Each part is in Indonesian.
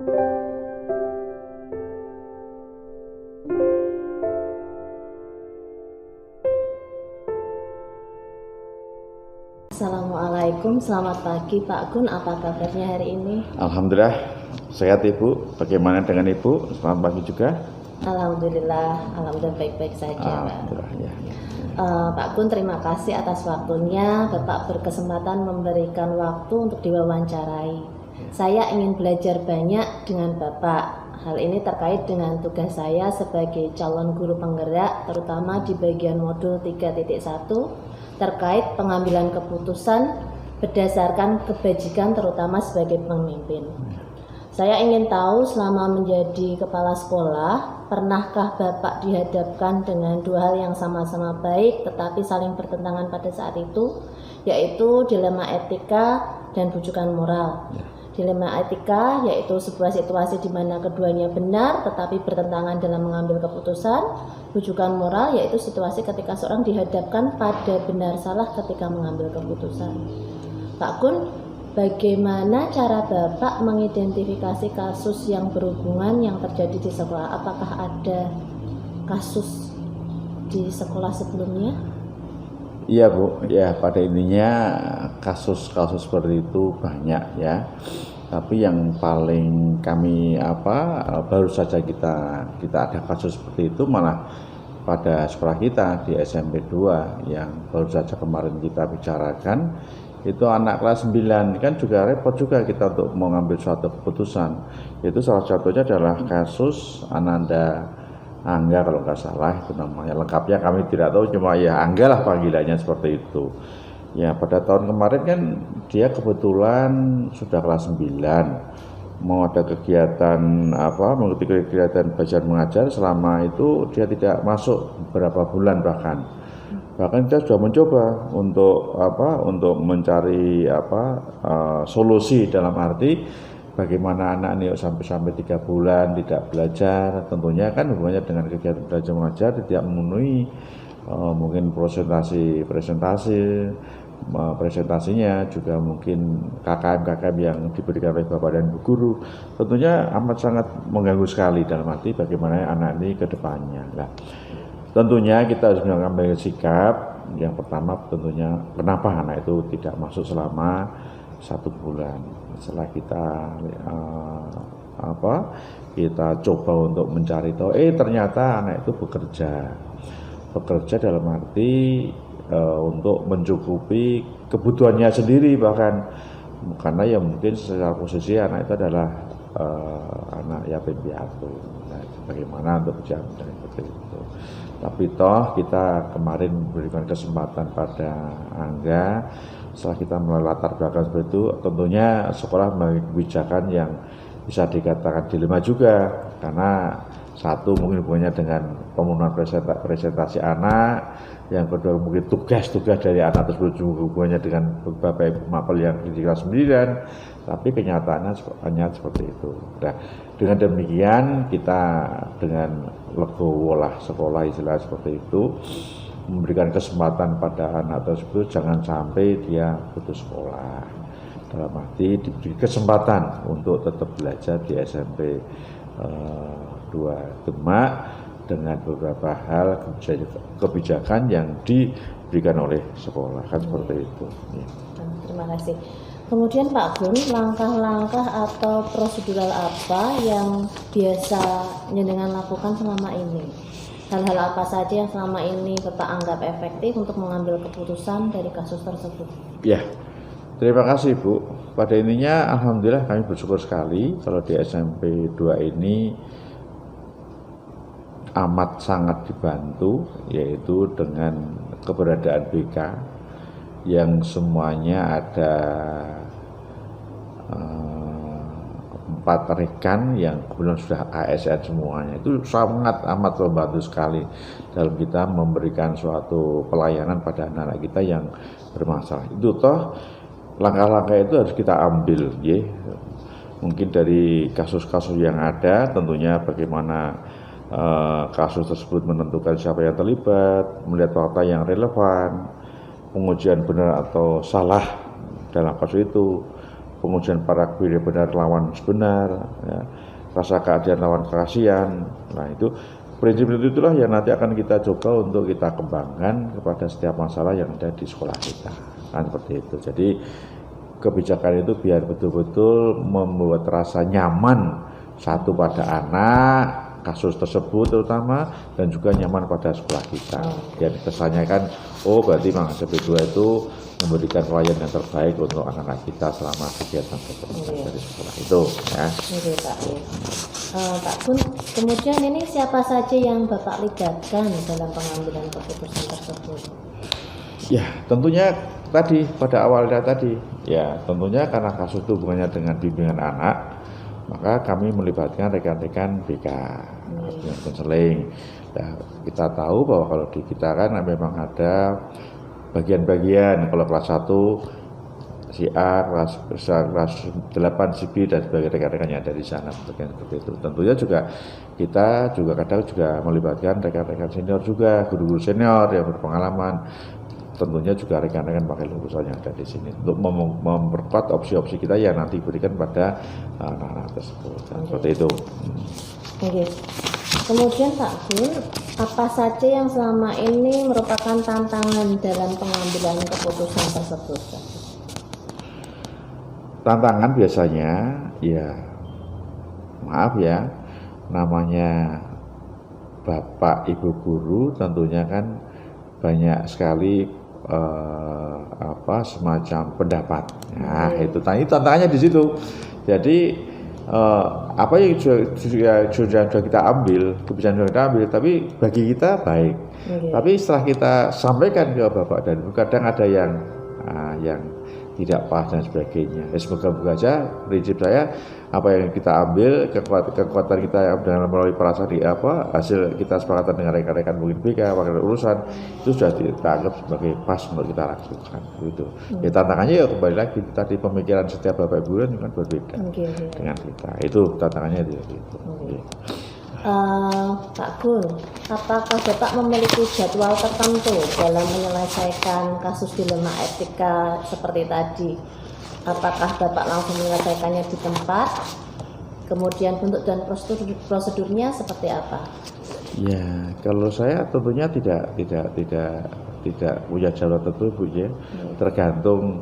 Assalamualaikum, selamat pagi Pak Gun, apa kabarnya hari ini? Alhamdulillah, sehat Ibu. Bagaimana dengan Ibu? Selamat pagi juga. Alhamdulillah baik-baik saja Pak. Alhamdulillah, ya. Pak Gun, terima kasih atas waktunya. Bapak berkesempatan memberikan waktu untuk diwawancarai. Saya ingin belajar banyak dengan Bapak. Hal ini terkait dengan tugas saya sebagai calon guru penggerak, terutama di bagian modul 3.1 terkait pengambilan keputusan berdasarkan kebajikan, terutama sebagai pemimpin. Saya ingin tahu, selama menjadi kepala sekolah, pernahkah Bapak dihadapkan dengan dua hal yang sama-sama baik tetapi saling bertentangan pada saat itu, yaitu dilema etika dan bujukan moral. Dilema etika yaitu sebuah situasi di mana keduanya benar tetapi bertentangan dalam mengambil keputusan. Bujukan moral yaitu situasi ketika seorang dihadapkan pada benar salah ketika mengambil keputusan. Pak Gun, bagaimana cara Bapak mengidentifikasi kasus yang berhubungan yang terjadi di sekolah? Apakah ada kasus di sekolah sebelumnya? Iya Bu, ya pada intinya kasus-kasus seperti itu banyak ya. Tapi yang paling kami baru saja kita ada kasus seperti itu malah pada sekolah kita di SMP 2 yang baru saja kemarin kita bicarakan. Itu anak kelas 9 kan juga repot juga kita untuk mengambil suatu keputusan. Itu salah satunya adalah kasus Ananda Angga kalau nggak salah itu namanya, lengkapnya kami tidak tahu, cuma ya Angga lah panggilannya seperti itu. Ya pada tahun kemarin kan dia kebetulan sudah kelas 9, mau ada kegiatan mengikuti kegiatan belajar mengajar, selama itu dia tidak masuk beberapa bulan bahkan kita sudah mencoba untuk mencari solusi, dalam arti bagaimana anak ini sampai 3 bulan tidak belajar, tentunya kan hubungannya dengan kegiatan belajar mengajar tidak memenuhi mungkin presentasinya, juga mungkin KKM yang diberikan oleh Bapak dan Bu Guru, tentunya amat sangat mengganggu sekali dalam arti bagaimana anak ini ke depannya. Nah, tentunya kita harus mengambil sikap. Yang pertama tentunya kenapa anak itu tidak masuk selama 1 bulan. Setelah kita coba untuk mencari tahu, ternyata anak itu bekerja dalam arti untuk mencukupi kebutuhannya sendiri, bahkan karena ya mungkin secara posisi anak itu adalah anak yatim piatu. Nah, bagaimana untuk berjalan seperti itu. Tapi toh kita kemarin memberikan kesempatan pada Angga. Setelah kita melalui latar belakang seperti itu, tentunya sekolah memiliki kebijakan yang bisa dikatakan dilema juga, karena satu mungkin hubungannya dengan pemenuhan presentasi anak, yang kedua mungkin tugas-tugas dari anak tersebut juga hubungannya dengan Bapak Ibu mapel yang di kelas 9, tapi kenyataannya hanya seperti itu. Nah, dengan demikian kita dengan legowo lah sekolah istilah seperti itu, memberikan kesempatan pada anak tersebut jangan sampai dia putus sekolah, dalam arti diberi kesempatan untuk tetap belajar di SMP 2 Demak dengan beberapa hal kebijakan yang diberikan oleh sekolah, kan seperti itu ya. Terima kasih. Kemudian Pak Gun, langkah-langkah atau prosedural apa yang biasa jenengan lakukan selama ini? Hal-hal apa saja yang selama ini Bapak anggap efektif untuk mengambil keputusan dari kasus tersebut? Ya, terima kasih Bu. Pada intinya alhamdulillah kami bersyukur sekali kalau di SMP 2 ini amat sangat dibantu, yaitu dengan keberadaan BK yang semuanya ada 4 rekan yang kebetulan sudah ASN semuanya. Itu sangat amat membantu sekali dalam kita memberikan suatu pelayanan pada anak-anak kita yang bermasalah. Itu toh langkah-langkah itu harus kita ambil ya. Mungkin dari kasus-kasus yang ada, tentunya bagaimana kasus tersebut menentukan siapa yang terlibat, melihat fakta yang relevan, pengujian benar atau salah dalam kasus itu, pengujian para benar lawan sebenar, ya, rasa keadilan lawan kekasihan. Nah itu prinsip-prinsip itulah yang nanti akan kita coba untuk kita kembangkan kepada setiap masalah yang ada di sekolah kita, kan seperti itu. Jadi kebijakan itu biar betul-betul membuat rasa nyaman satu pada anak kasus tersebut terutama, dan juga nyaman pada sekolah kita. Biar kesannya kan, oh berarti Mang HP2 itu memberikan pelayanan yang terbaik untuk anak-anak kita selama kegiatan dari sekolah itu, ya. Oke, Pak. Pak Gun, kemudian ini siapa saja yang Bapak libatkan dalam pengambilan keputusan tersebut? Ya, tentunya tadi pada awalnya tadi, ya tentunya karena kasus itu hubungannya dengan bimbingan anak, maka kami melibatkan rekan-rekan BK, konseling. Nah, kita tahu bahwa kalau di kita kan memang ada bagian-bagian, kalau kelas 1 si A, kelas 8 si B, dan sebagai rekan-rekannya ada di sana seperti itu. Tentunya juga kita juga kadang juga melibatkan rekan-rekan senior juga, guru-guru senior yang berpengalaman. Tentunya juga rekan-rekan pakai lulusan yang ada di sini untuk memperkuat opsi-opsi kita yang nanti berikan pada anak-anak tersebut. Seperti itu. Oke. Kemudian Pak Gun, apa saja yang selama ini merupakan tantangan dalam pengambilan keputusan tersebut? Tantangan biasanya, ya maaf ya, namanya Bapak Ibu guru tentunya kan banyak sekali semacam pendapat. Nah, itu tantangannya di situ. Jadi apa yang sudah kita ambil, kebijakan sudah kita ambil, tapi bagi kita baik. Tapi setelah kita sampaikan ke Bapak dan Ibu, kadang ada yang tidak pas dan sebagainya. Semoga aja prinsip saya apa yang kita ambil, kekuatan kita yang dengan melalui perasaan hasil kita sepakatan dengan rekan-rekan mungkin BK, wakil urusan itu sudah dianggap sebagai pas untuk kita lakukan. Gitu. Ya tantangannya ya kembali lagi tadi pemikiran setiap Bapak Ibu kan berbeda dengan kita. Itu tantangannya itu. Pak Gun, apakah Bapak memiliki jadwal tertentu dalam menyelesaikan kasus dilema etika seperti tadi? Apakah Bapak langsung menyelesaikannya di tempat? Kemudian bentuk dan prosedurnya seperti apa? Ya, kalau saya tentunya tidak punya jadwal tertentu, Bu ya. Tergantung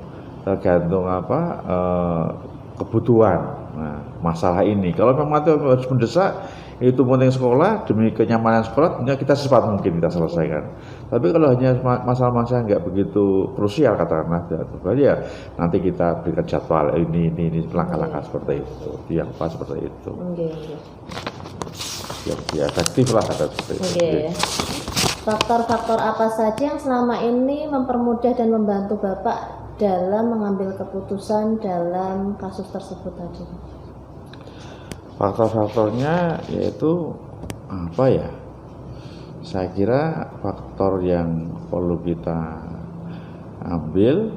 kebutuhan. Nah, masalah ini. Kalau memang itu harus mendesak, itu penting sekolah, demi kenyamanan sekolah, tentunya kita secepat mungkin kita selesaikan. Tapi kalau hanya masalah-masalah nggak begitu krusial katakanlah, ya nanti kita berikan jadwal ini langkah-langkah seperti itu, yang pas seperti itu. Ya efektif lah kata seperti itu. Faktor-faktor apa saja yang selama ini mempermudah dan membantu Bapak dalam mengambil keputusan dalam kasus tersebut tadi? Faktor-faktornya yaitu apa ya? Saya kira faktor yang perlu kita ambil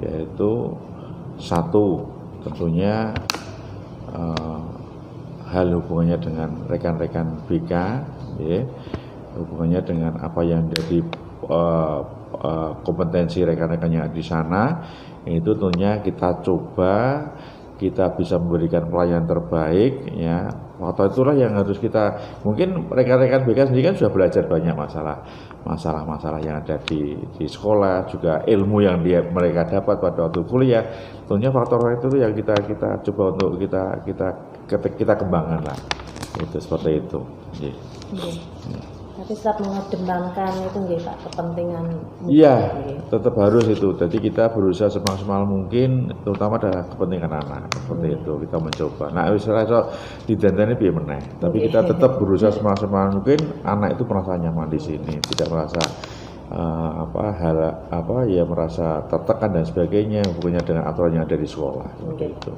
yaitu satu, tentunya hal hubungannya dengan rekan-rekan BK, ya, hubungannya dengan apa yang jadi kompetensi rekan-rekannya di sana, itu tentunya kita coba kita bisa memberikan pelayanan terbaik, ya. Faktor itulah yang harus kita, mungkin rekan-rekan BK sendiri kan sudah belajar banyak masalah yang ada di sekolah, juga ilmu yang mereka dapat pada waktu kuliah. Tentunya faktor itu yang kita coba untuk kita kembangkan lah, itu seperti itu. Tapi tetap mengedepankan itu nggih Pak, kepentingan. Iya, tetap harus itu. Jadi kita berusaha semaksimal mungkin, terutama adalah kepentingan anak. Seperti itu kita mencoba. Nah, misalnya didandani biar meneh. Tapi kita tetap berusaha semaksimal mungkin anak itu merasa nyaman di sini, tidak merasa merasa tertekan dan sebagainya hubungannya dengan aturan yang ada di sekolah. Itu.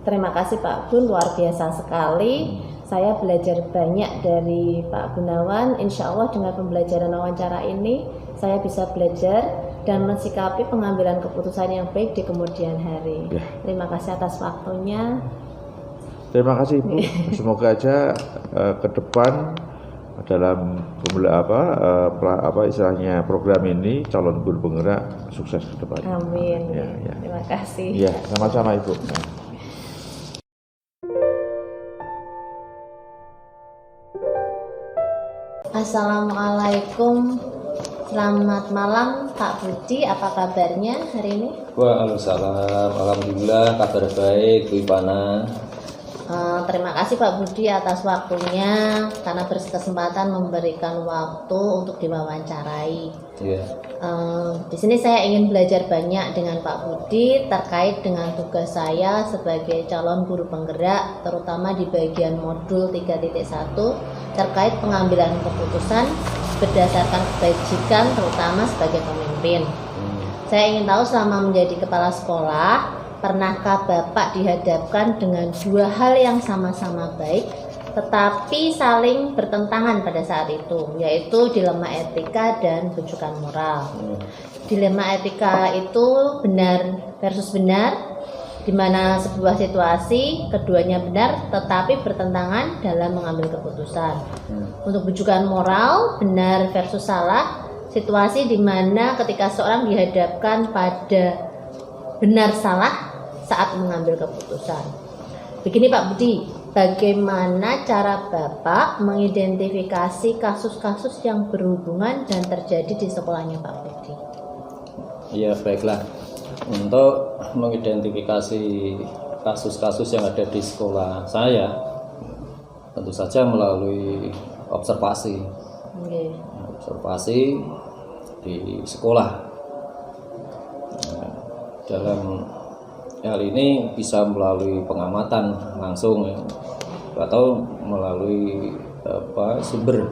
Terima kasih Pak Gun, luar biasa sekali. Saya belajar banyak dari Pak Gunawan. Insya Allah dengan pembelajaran wawancara ini, saya bisa belajar dan mensikapi pengambilan keputusan yang baik di kemudian hari. Ya. Terima kasih atas waktunya. Terima kasih Bu. Semoga aja ke depan dalam istilahnya program ini calon guru penggerak sukses ke depannya. Amin. Ya. Terima kasih. Ya, sama-sama Ibu. Assalamualaikum. Selamat malam Pak Budi, apa kabarnya hari ini? Waalaikumsalam, alhamdulillah kabar baik Bu Ipana. Terima kasih Pak Budi atas waktunya karena berkesempatan memberikan waktu untuk diwawancarai. Iya. Di sini saya ingin belajar banyak dengan Pak Budi terkait dengan tugas saya sebagai calon guru penggerak, terutama di bagian modul 3.1 terkait pengambilan keputusan berdasarkan kebajikan, terutama sebagai pemimpin. Saya ingin tahu selama menjadi kepala sekolah, pernahkah Bapak dihadapkan dengan dua hal yang sama-sama baik tetapi saling bertentangan pada saat itu, yaitu dilema etika dan rujukan moral. Dilema etika itu benar versus benar, di mana sebuah situasi keduanya benar tetapi bertentangan dalam mengambil keputusan. Untuk rujukan moral, benar versus salah, situasi di mana ketika seorang dihadapkan pada benar salah saat mengambil keputusan. Begini Pak Budi, bagaimana cara Bapak mengidentifikasi kasus-kasus yang berhubungan dan terjadi di sekolahnya Pak Budi? Iya, baiklah. Untuk mengidentifikasi kasus-kasus yang ada di sekolah saya, tentu saja melalui observasi. Okay. Observasi di sekolah. Dalam hal ini bisa melalui pengamatan langsung ya, atau melalui sumber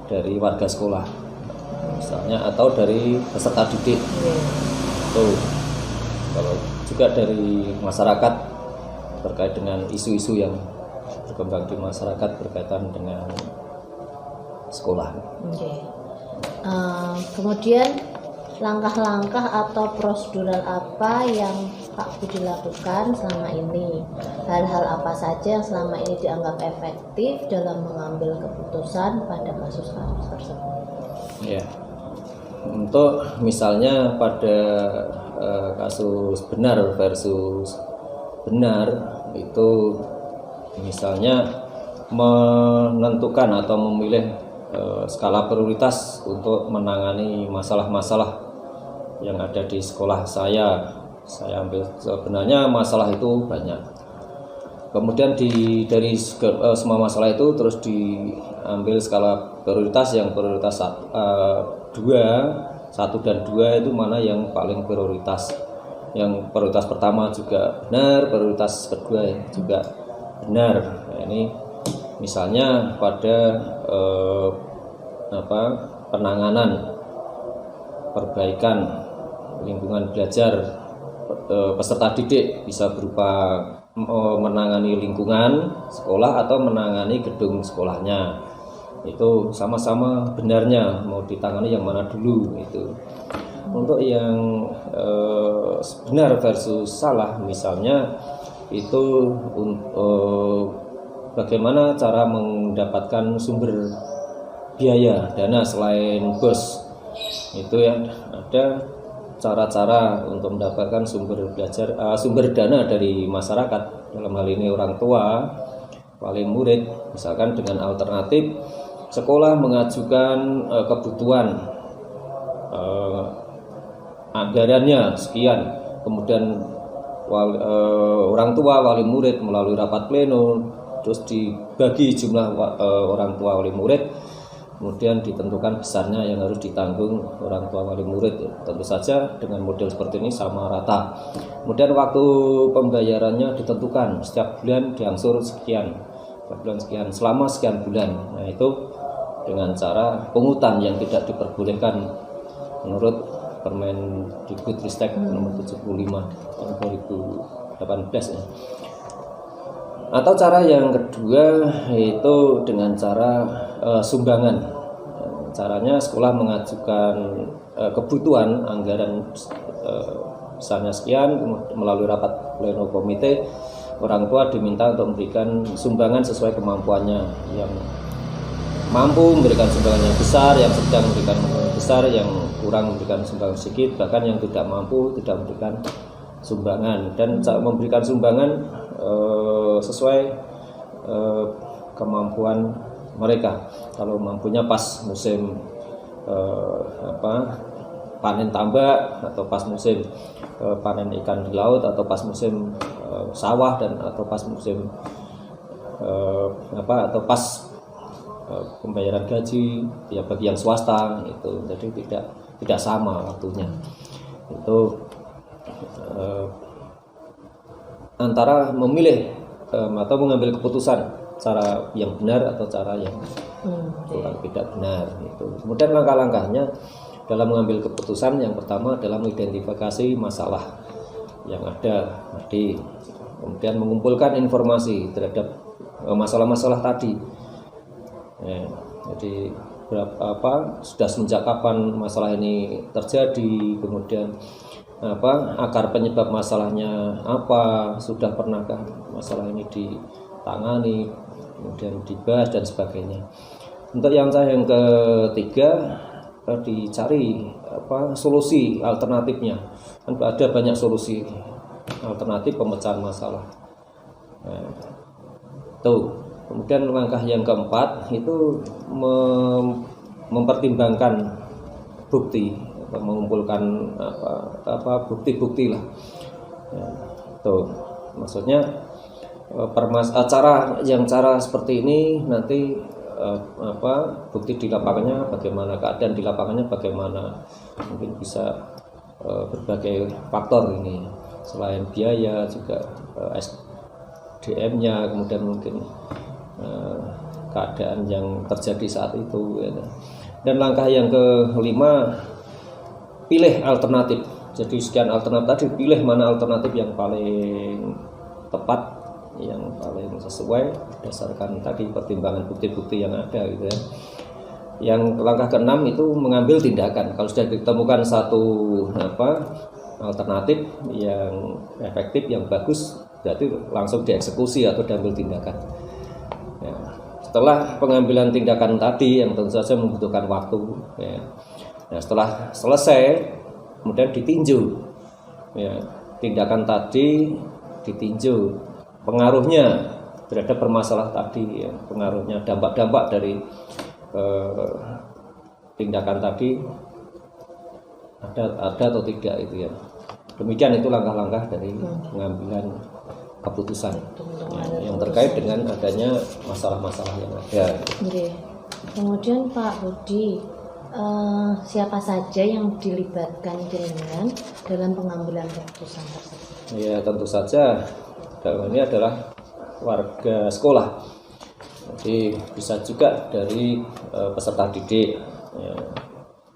dari warga sekolah misalnya, atau dari peserta didik. Kalau juga dari masyarakat terkait dengan isu-isu yang berkembang di masyarakat berkaitan dengan sekolah. Kemudian langkah-langkah atau prosedural apa yang Pak Budi lakukan selama ini? Hal-hal apa saja yang selama ini dianggap efektif dalam mengambil keputusan pada kasus-kasus tersebut? Ya, untuk misalnya pada kasus benar versus benar itu, misalnya menentukan atau memilih skala prioritas untuk menangani masalah-masalah yang ada di sekolah saya ambil. Sebenarnya masalah itu banyak, kemudian dari semua masalah itu terus diambil skala prioritas, yang prioritas 1 dan 2 itu mana yang paling prioritas. Yang prioritas pertama juga benar, prioritas kedua juga benar. Nah, ini misalnya pada penanganan perbaikan lingkungan belajar peserta didik, bisa berupa menangani lingkungan sekolah atau menangani gedung sekolahnya. Itu sama-sama benarnya mau ditangani yang mana dulu itu. Untuk yang benar versus salah, misalnya itu bagaimana cara mendapatkan sumber biaya dana selain BOS. Itu ya, ada cara-cara untuk mendapatkan sumber dana dari masyarakat, dalam hal ini orang tua, wali murid, misalkan dengan alternatif sekolah mengajukan kebutuhan anggarannya sekian, kemudian orang tua wali murid melalui rapat pleno terus dibagi jumlah orang tua wali murid, kemudian ditentukan besarnya yang harus ditanggung orang tua wali murid. Tentu saja dengan model seperti ini sama rata. Kemudian waktu pembayarannya ditentukan, setiap bulan diangsur sekian, selama sekian bulan. Nah, itu dengan cara pungutan yang tidak diperbolehkan menurut Permendikbudristek nomor 75 tahun 2018 ya. Atau cara yang kedua itu dengan cara sumbangan. Caranya sekolah mengajukan kebutuhan anggaran misalnya sekian, melalui rapat pleno komite, orang tua diminta untuk memberikan sumbangan sesuai kemampuannya, yang mampu memberikan sumbangan yang besar, yang sedang memberikan sumbangan besar, yang kurang memberikan sumbangan sedikit, bahkan yang tidak mampu tidak memberikan sumbangan, dan memberikan sumbangan sesuai kemampuan mereka. Kalau mampunya pas musim panen tambak, atau pas musim panen ikan di laut, atau pas musim sawah, dan atau pas musim atau pas pembayaran gaji ya bagi yang swasta itu, jadi tidak sama waktunya. Itu antara memilih atau mengambil keputusan cara yang benar atau cara yang kurang tidak benar itu. Kemudian langkah-langkahnya dalam mengambil keputusan, yang pertama adalah mengidentifikasi masalah yang ada tadi, kemudian mengumpulkan informasi terhadap masalah-masalah tadi. Ya, jadi sudah sejak kapan masalah ini terjadi, kemudian akar penyebab masalahnya apa, sudah pernahkah masalah ini ditangani, kemudian dibahas dan sebagainya. Untuk yang ketiga, dicari solusi alternatifnya. Kan ada banyak solusi alternatif pemecahan masalah. Kemudian langkah yang keempat itu mempertimbangkan bukti, mengumpulkan bukti-bukti lah. Maksudnya cara seperti ini nanti bukti di lapangannya bagaimana, keadaan di lapangannya bagaimana, mungkin bisa berbagai faktor ini, selain biaya juga SDM-nya, kemudian mungkin keadaan yang terjadi saat itu ya. Dan langkah yang kelima, pilih alternatif. Jadi sekian alternatif tadi, pilih mana alternatif yang paling tepat, yang paling sesuai berdasarkan tadi pertimbangan bukti-bukti yang ada gitu ya. Yang langkah keenam itu mengambil tindakan. Kalau sudah ditemukan satu alternatif yang efektif, yang bagus, berarti langsung dieksekusi atau diambil tindakan. Ya. Setelah pengambilan tindakan tadi yang tentu saja membutuhkan waktu ya. Nah, setelah selesai kemudian ditinjau ya, tindakan tadi ditinjau pengaruhnya terhadap permasalahan tadi ya, pengaruhnya, dampak-dampak dari tindakan tadi ada atau tidak itu ya. Demikian itu langkah-langkah dari pengambilan keputusan yang terkait dengan adanya masalah-masalah yang ada. Oke. Kemudian Pak Budi, siapa saja yang dilibatkan jenengan dalam pengambilan keputusan tersebut? Ya, tentu saja dalam ini adalah warga sekolah. Jadi bisa juga dari peserta didik, ya,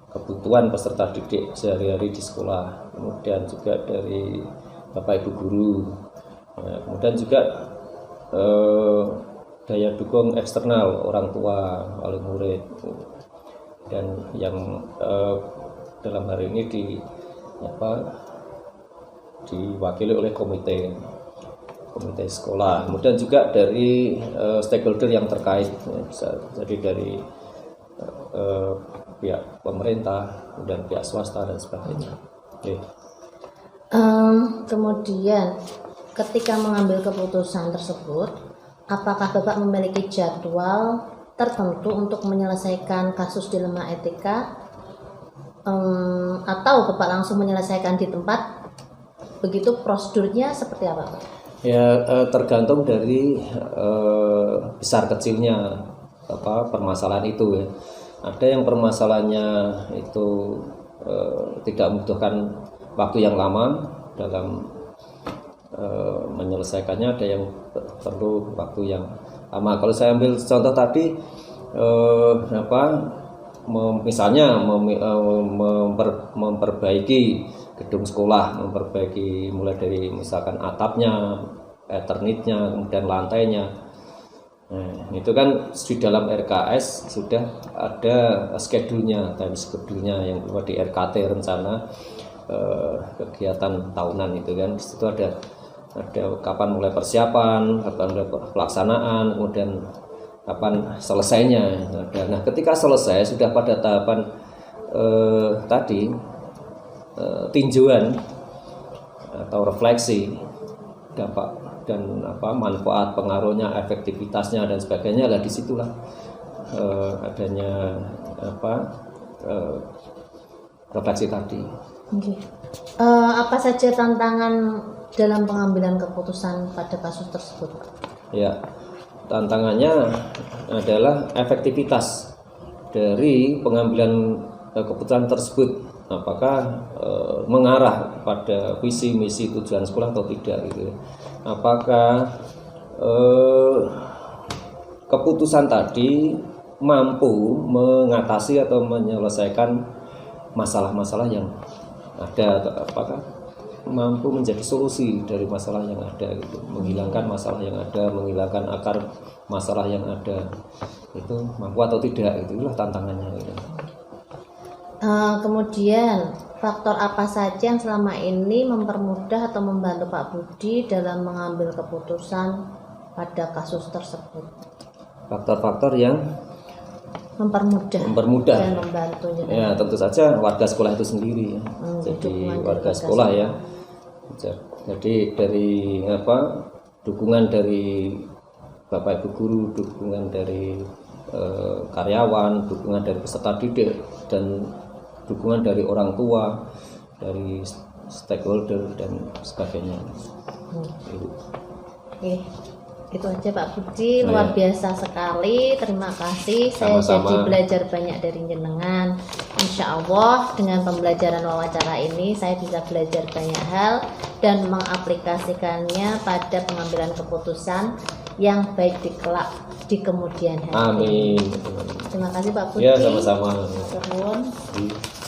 kebutuhan peserta didik sehari-hari di sekolah, kemudian juga dari Bapak Ibu guru, ya, kemudian juga daya dukung eksternal, orang tua, wali murid, dan yang dalam hari ini diwakili oleh komite sekolah, kemudian juga dari stakeholder yang terkait, ya, bisa jadi dari pihak pemerintah dan pihak swasta dan sebagainya. Okay. Kemudian ketika mengambil keputusan tersebut, apakah Bapak memiliki jadwal tertentu untuk menyelesaikan kasus dilema etika, atau Bapak langsung menyelesaikan di tempat? Begitu prosedurnya seperti apa, Pak? Ya, tergantung dari besar kecilnya permasalahan itu ya. Ada yang permasalahannya itu tidak membutuhkan waktu yang lama dalam menyelesaikannya, ada yang perlu waktu yang lama. Kalau saya ambil contoh tadi, misalnya memperbaiki gedung sekolah, memperbaiki mulai dari misalkan atapnya, eternitnya, kemudian lantainya. Nah, itu kan di dalam RKS sudah ada schedule-nya, time schedule-nya yang di RKT, rencana kegiatan tahunan itu kan. Di situ ada kapan mulai persiapan, kapan mulai pelaksanaan, kemudian kapan selesainya. Nah, ketika selesai sudah pada tahapan tadi tinjauan atau refleksi dampak dan manfaat, pengaruhnya, efektivitasnya dan sebagainya, lah disitulah adanya refleksi tadi. Apa saja tantangan dalam pengambilan keputusan pada kasus tersebut? Ya, tantangannya adalah efektivitas dari pengambilan keputusan tersebut, apakah mengarah pada visi misi tujuan sekolah atau tidak gitu. Apakah keputusan tadi mampu mengatasi atau menyelesaikan masalah-masalah yang ada, atau apakah mampu menjadi solusi dari masalah yang ada gitu, menghilangkan masalah yang ada, menghilangkan akar masalah yang ada, itu mampu atau tidak, itulah tantangannya gitu. Kemudian faktor apa saja yang selama ini mempermudah atau membantu Pak Budi dalam mengambil keputusan pada kasus tersebut? Faktor-faktor yang mempermudah dan membantunya. Ya, tentu saja warga sekolah itu sendiri ya. Jadi warga sekolah ya. Jadi dari dukungan dari Bapak Ibu guru, dukungan dari karyawan, dukungan dari peserta didik, dan dukungan dari orang tua, dari stakeholder dan sebagainya. Oke, itu aja Pak Budi, luar biasa sekali, terima kasih. Saya Sama-sama. jadi belajar banyak dari jenengan. Insya Allah dengan pembelajaran wawancara ini saya bisa belajar banyak hal dan mengaplikasikannya pada pengambilan keputusan yang baik di kelak di kemudian hari. Amin. Terima kasih Pak Budi. Ya, sama-sama. Terima kasih.